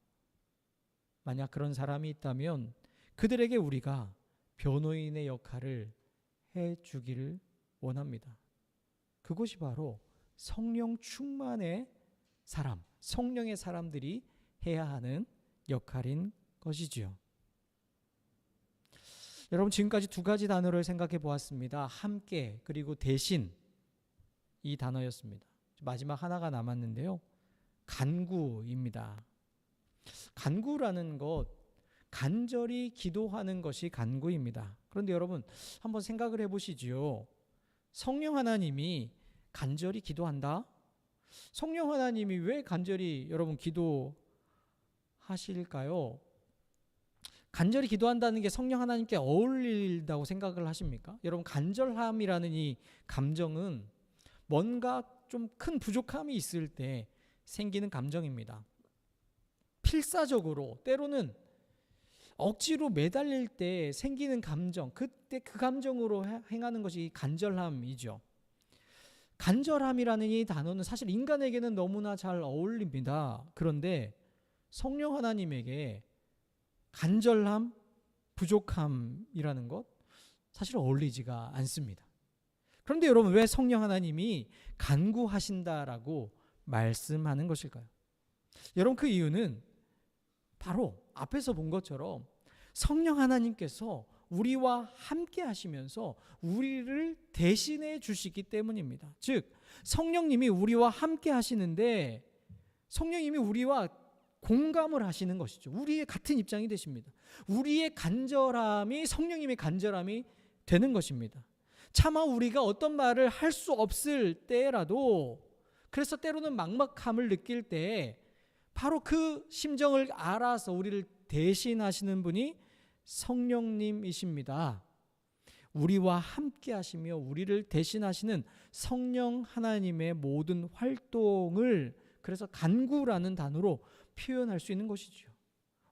Speaker 1: 만약 그런 사람이 있다면 그들에게 우리가 변호인의 역할을 해주기를 원합니다. 그것이 바로 성령 충만의 사람, 성령의 사람들이 해야 하는 역할인 것이지요. 여러분, 지금까지 두 가지 단어를 생각해 보았습니다. 함께, 그리고 대신, 이 단어였습니다. 마지막 하나가 남았는데요. 간구입니다. 간구라는 것, 간절히 기도하는 것이 간구입니다. 그런데 여러분, 한번 생각을 해보시지요. 성령 하나님이 간절히 기도한다? 성령 하나님이 왜 간절히 여러분 기도하실까요? 간절히 기도한다는 게 성령 하나님께 어울린다고 생각을 하십니까? 여러분, 간절함이라는 이 감정은 뭔가 좀 큰 부족함이 있을 때 생기는 감정입니다. 필사적으로 때로는 억지로 매달릴 때 생기는 감정, 그때 그 감정으로 행하는 것이 간절함이죠. 간절함이라는 이 단어는 사실 인간에게는 너무나 잘 어울립니다. 그런데 성령 하나님에게 간절함, 부족함이라는 것 사실 어울리지가 않습니다. 그런데 여러분, 왜 성령 하나님이 간구하신다라고 말씀하는 것일까요? 여러분, 그 이유는 바로 앞에서 본 것처럼 성령 하나님께서 우리와 함께 하시면서 우리를 대신해 주시기 때문입니다. 즉, 성령님이 우리와 함께 하시는데 성령님이 우리와 공감을 하시는 것이죠. 우리의 같은 입장이 되십니다. 우리의 간절함이 성령님의 간절함이 되는 것입니다. 차마 우리가 어떤 말을 할 수 없을 때라도, 그래서 때로는 막막함을 느낄 때 바로 그 심정을 알아서 우리를 대신하시는 분이 성령님이십니다. 우리와 함께 하시며 우리를 대신하시는 성령 하나님의 모든 활동을 그래서 간구라는 단어로 표현할 수 있는 것이죠.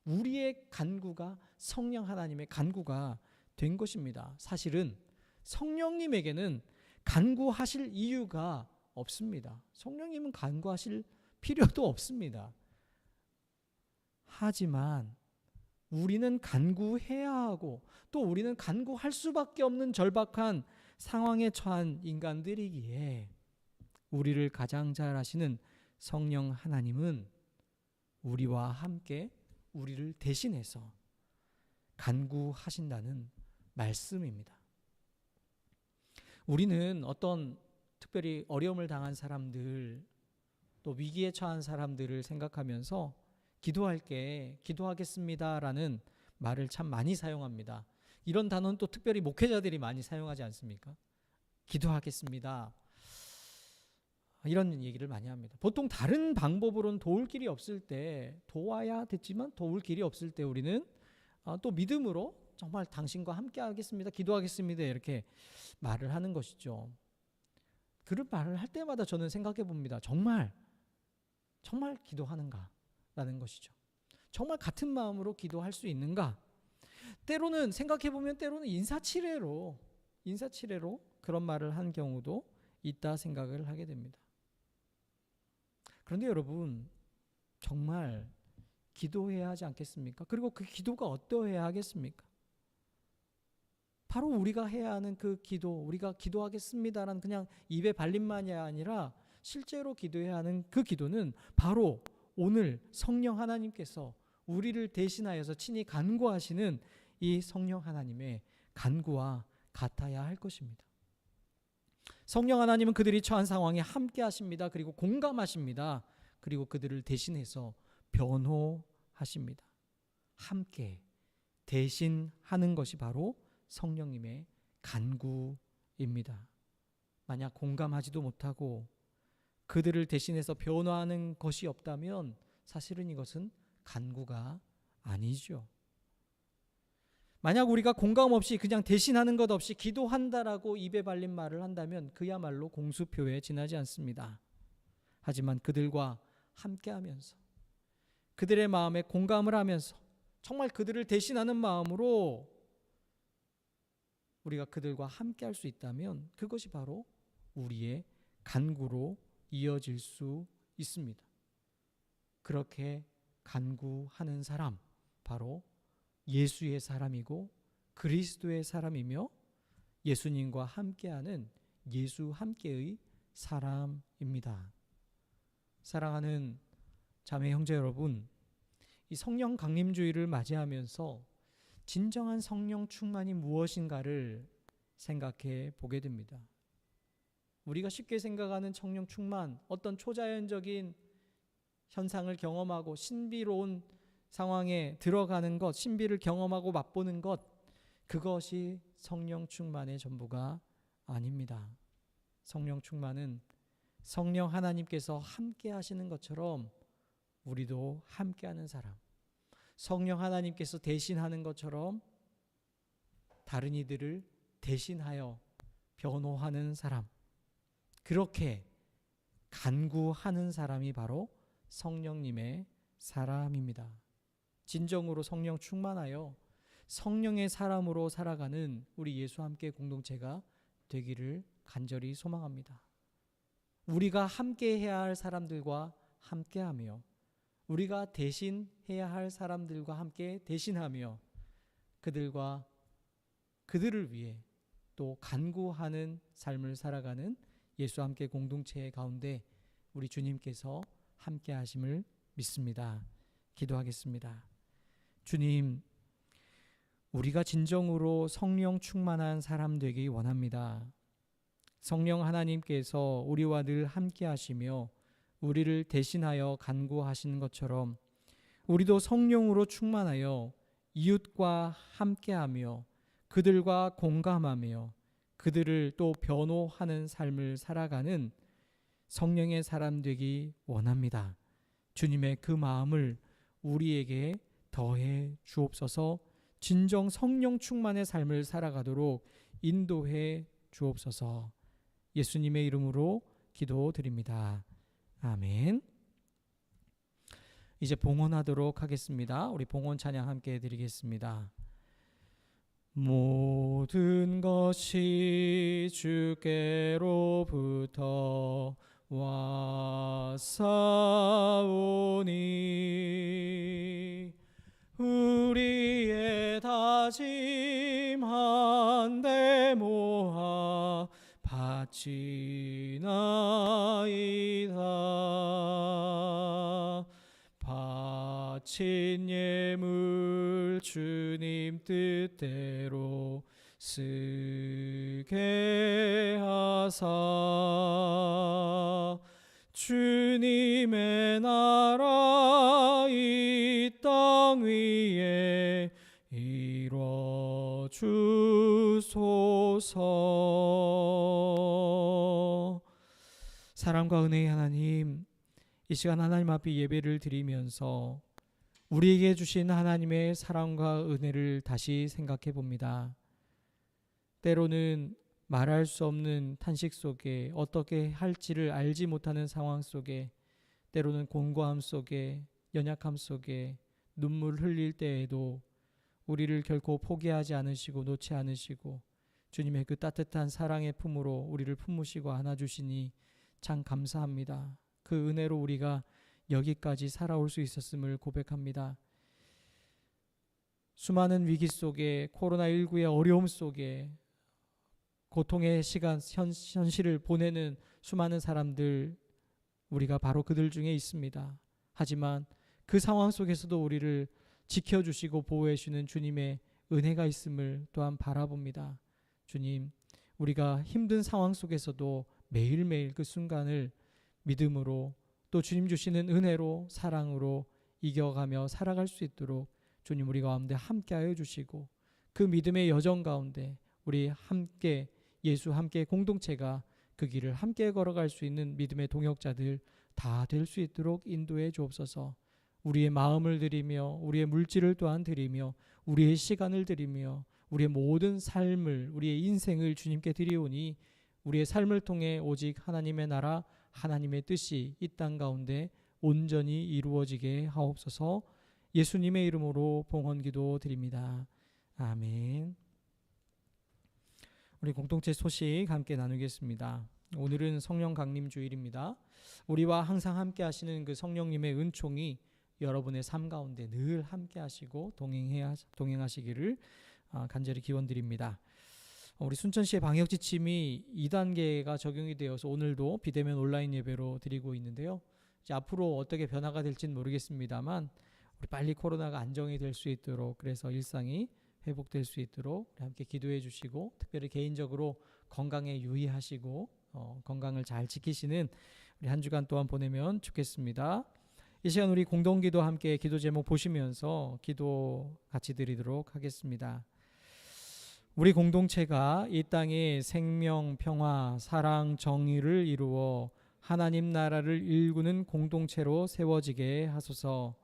Speaker 1: 우리의 간구가 성령 하나님의 간구가 된 것입니다. 사실은 성령님에게는 간구하실 이유가 없습니다. 성령님은 간구하실 필요도 없습니다. 하지만 우리는 간구해야 하고 또 우리는 간구할 수밖에 없는 절박한 상황에 처한 인간들이기에 우리를 가장 잘 아시는 성령 하나님은 우리와 함께 우리를 대신해서 간구하신다는 말씀입니다. 우리는 어떤 특별히 어려움을 당한 사람들, 또 위기에 처한 사람들을 생각하면서 기도할게, 기도하겠습니다라는 말을 참 많이 사용합니다. 이런 단어는 또 특별히 목회자들이 많이 사용하지 않습니까? 기도하겠습니다. 이런 얘기를 많이 합니다. 보통 다른 방법으로는 도울 길이 없을 때, 도와야 됐지만 도울 길이 없을 때 우리는 또 믿음으로 정말 당신과 함께 하겠습니다, 기도하겠습니다 이렇게 말을 하는 것이죠. 그런 말을 할 때마다 저는 생각해 봅니다. 정말 기도하는가 라는 것이죠. 정말 같은 마음으로 기도할 수 있는가? 때로는 생각해 보면 때로는 인사치레로 그런 말을 한 경우도 있다 생각을 하게 됩니다. 그런데 여러분, 정말 기도해야 하지 않겠습니까? 그리고 그 기도가 어떠해야 하겠습니까? 바로 우리가 해야 하는 그 기도, 우리가 기도하겠습니다라는 그냥 입에 발림만이 아니라 실제로 기도해야 하는 그 기도는 바로 오늘 성령 하나님께서 우리를 대신하여서 친히 간구하시는 이 성령 하나님의 간구와 같아야 할 것입니다. 성령 하나님은 그들이 처한 상황에 함께 하십니다. 그리고 공감하십니다. 그리고 그들을 대신해서 변호하십니다. 함께 대신하는 것이 바로 성령님의 간구입니다. 만약 공감하지도 못하고 그들을 대신해서 변호하는 것이 없다면 사실은 이것은 간구가 아니죠. 만약 우리가 공감 없이 그냥 대신하는 것 없이 기도한다라고 입에 발린 말을 한다면 그야말로 공수표에 지나지 않습니다. 하지만 그들과 함께하면서 그들의 마음에 공감을 하면서 정말 그들을 대신하는 마음으로 우리가 그들과 함께할 수 있다면 그것이 바로 우리의 간구로 이어질 수 있습니다. 그렇게 간구하는 사람, 바로 예수의 사람이고 그리스도의 사람이며 예수님과 함께하는 예수 함께의 사람입니다. 사랑하는 자매 형제 여러분, 이 성령 강림주의를 맞이하면서 진정한 성령 충만이 무엇인가를 생각해 보게 됩니다. 우리가 쉽게 생각하는 성령 충만, 어떤 초자연적인 현상을 경험하고 신비로운 상황에 들어가는 것, 신비를 경험하고 맛보는 것, 그것이 성령 충만의 전부가 아닙니다. 성령 충만은 성령 하나님께서 함께 하시는 것처럼 우리도 함께하는 사람, 성령 하나님께서 대신하는 것처럼 다른 이들을 대신하여 변호하는 사람, 그렇게 간구하는 사람이 바로 성령님의 사람입니다. 진정으로 성령 충만하여 성령의 사람으로 살아가는 우리 예수 함께 공동체가 되기를 간절히 소망합니다. 우리가 함께 해야 할 사람들과 함께하며 우리가 대신해야 할 사람들과 함께 대신하며 그들을 위해 또 간구하는 삶을 살아가는 예수 함께 공동체 가운데 우리 주님께서 함께 하심을 믿습니다. 기도하겠습니다. 주님, 우리가 진정으로 성령 충만한 사람 되기 원합니다. 성령 하나님께서 우리와 늘 함께 하시며 우리를 대신하여 간구하시는 것처럼 우리도 성령으로 충만하여 이웃과 함께하며 그들과 공감하며 그들을 또 변호하는 삶을 살아가는 성령의 사람 되기 원합니다. 주님의 그 마음을 우리에게 더해 주옵소서. 진정 성령 충만의 삶을 살아가도록 인도해 주옵소서. 예수님의 이름으로 기도드립니다. 아멘. 이제 봉헌하도록 하겠습니다. 우리 봉헌 찬양 함께 드리겠습니다. 모든 것이 주께로부터 왔사오니 우리의 다짐한 데 모아 바치나이다. 바친 예물 주님 뜻대로 쓰게 하사 주님의 나라 이 땅 위에 이뤄 주소서. 사랑과 은혜의 하나님, 이 시간 하나님 앞에 예배를 드리면서 우리에게 주신 하나님의 사랑과 은혜를 다시 생각해 봅니다. 때로는 말할 수 없는 탄식 속에 어떻게 할지를 알지 못하는 상황 속에 때로는 곤고함 속에 연약함 속에 눈물 흘릴 때에도 우리를 결코 포기하지 않으시고 놓지 않으시고 주님의 그 따뜻한 사랑의 품으로 우리를 품으시고 안아주시니 참 감사합니다. 그 은혜로 우리가 여기까지 살아올 수 있었음을 고백합니다. 수많은 위기 속에, 코로나19의 어려움 속에 고통의 시간, 현실을 보내는 수많은 사람들, 우리가 바로 그들 중에 있습니다. 하지만 그 상황 속에서도 우리를 지켜주시고 보호해 주시는 주님의 은혜가 있음을 또한 바라봅니다. 주님, 우리가 힘든 상황 속에서도 매일매일 그 순간을 믿음으로 또 주님 주시는 은혜로 사랑으로 이겨가며 살아갈 수 있도록 주님 우리 가운데 함께하여 주시고 그 믿음의 여정 가운데 우리 함께 예수 함께 공동체가 그 길을 함께 걸어갈 수 있는 믿음의 동역자들 다 될 수 있도록 인도해 주옵소서. 우리의 마음을 드리며 우리의 물질을 또한 드리며 우리의 시간을 드리며 우리의 모든 삶을 우리의 인생을 주님께 드리오니 우리의 삶을 통해 오직 하나님의 나라 하나님의 뜻이 이 땅 가운데 온전히 이루어지게 하옵소서. 예수님의 이름으로 봉헌기도 드립니다. 아멘. 우리 공동체 소식 함께 나누겠습니다. 오늘은 성령 강림 주일입니다. 우리와 항상 함께 하시는 그 성령님의 은총이 여러분의 삶 가운데 늘 함께 하시고 동행하시기를 간절히 기원드립니다. 우리 순천시의 방역 지침이 2단계가 적용이 되어서 오늘도 비대면 온라인 예배로 드리고 있는데요. 이제 앞으로 어떻게 변화가 될지는 모르겠습니다만 우리 빨리 코로나가 안정이 될 수 있도록, 그래서 일상이 회복될 수 있도록 함께 기도해 주시고, 특별히 개인적으로 건강에 유의하시고 건강을 잘 지키시는 우리 한 주간 또한 보내면 좋겠습니다. 이 시간 우리 공동기도 함께 기도 제목 보시면서 기도 같이 드리도록 하겠습니다. 우리 공동체가 이 땅에 생명, 평화, 사랑, 정의를 이루어 하나님 나라를 일구는 공동체로 세워지게 하소서.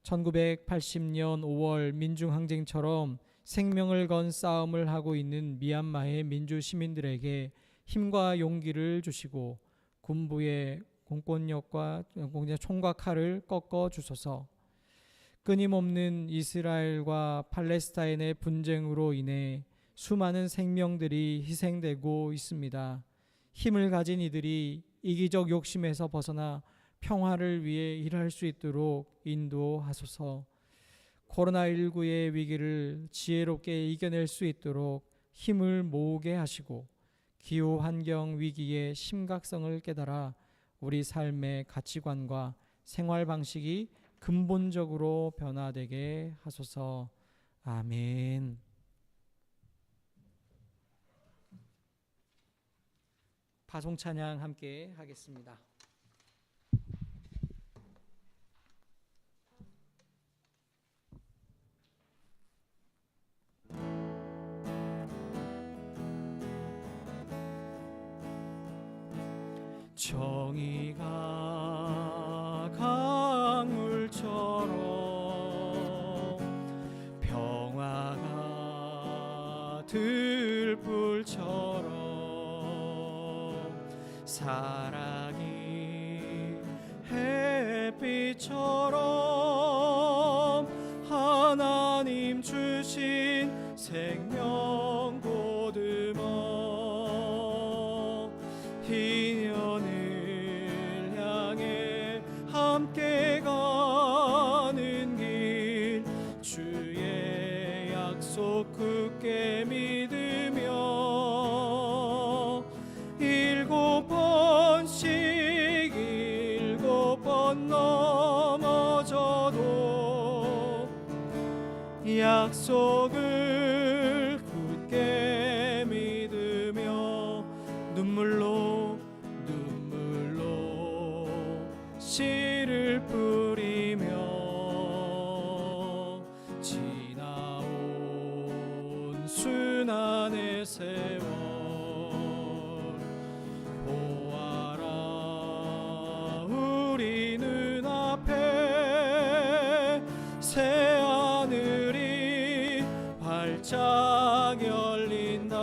Speaker 1: 1980년 5월 민중항쟁처럼 생명을 건 싸움을 하고 있는 미얀마의 민주 시민들에게 힘과 용기를 주시고 군부의 공권력과 총과 칼을 꺾어 주소서. 끊임없는 이스라엘과 팔레스타인의 분쟁으로 인해 수많은 생명들이 희생되고 있습니다. 힘을 가진 이들이 이기적 욕심에서 벗어나 평화를 위해 일할 수 있도록 인도하소서. 코로나19의 위기를 지혜롭게 이겨낼 수 있도록 힘을 모으게 하시고 기후환경 위기의 심각성을 깨달아 우리 삶의 가치관과 생활 방식이 근본적으로 변화되게 하소서. 아멘. 파송 찬양 함께 하겠습니다. 정의가 강물처럼 평화가 들불처럼 사랑이 햇빛처럼 하나님 주신 생명 보듬어 희년을 향해 함께 가는 길 주의 약속 굳게 믿으며 7번 넘어져도 약속을 굳게 믿으며 눈물로 씨를 뿌리며 지나온 순환의 세월 보아라 우리 눈앞에 새하늘이 활짝 열린다.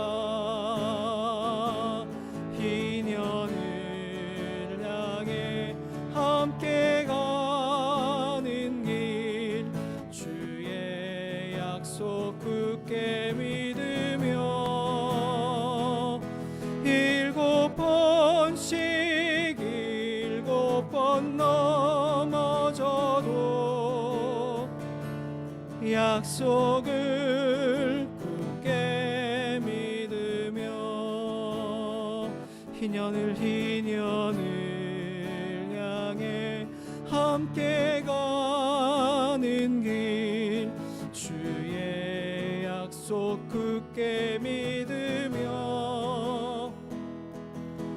Speaker 1: 희년을 향해 함께 가는 길 약속 굳게 믿으며 7번씩 7번 넘어져도 약속을 굳게 믿으며 희년을 향해 함께 가는 길 주의 약속 굳게 믿으며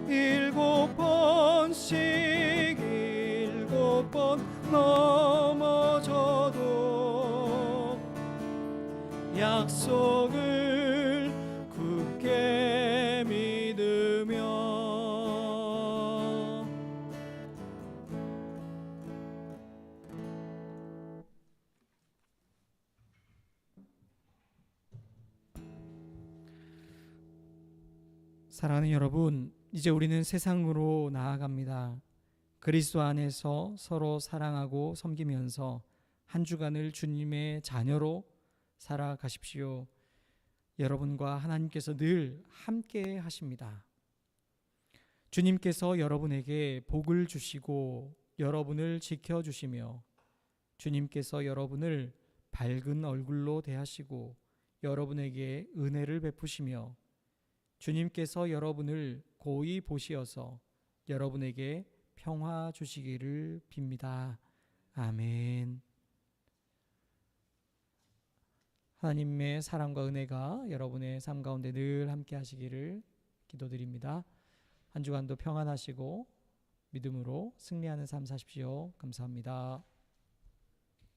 Speaker 1: 7번씩 7번 넘어져도 약속을 굳게 믿으며 사랑하는 여러분, 이제 우리는 세상으로 나아갑니다. 그리스도 안에서 서로 사랑하고 섬기면서 한 주간을 주님의 자녀로 살아가십시오. 여러분과 하나님께서 늘 함께 하십니다. 주님께서 여러분에게 복을 주시고 여러분을 지켜주시며 주님께서 여러분을 밝은 얼굴로 대하시고 여러분에게 은혜를 베푸시며 주님께서 여러분을 고이 보시어서 여러분에게 평화 주시기를 빕니다. 아멘. 하나님의 사랑과 은혜가 여러분의 삶 가운데 늘 함께 하시기를 기도드립니다. 한 주간도 평안하시고 믿음으로 승리하는 삶 사십시오. 감사합니다.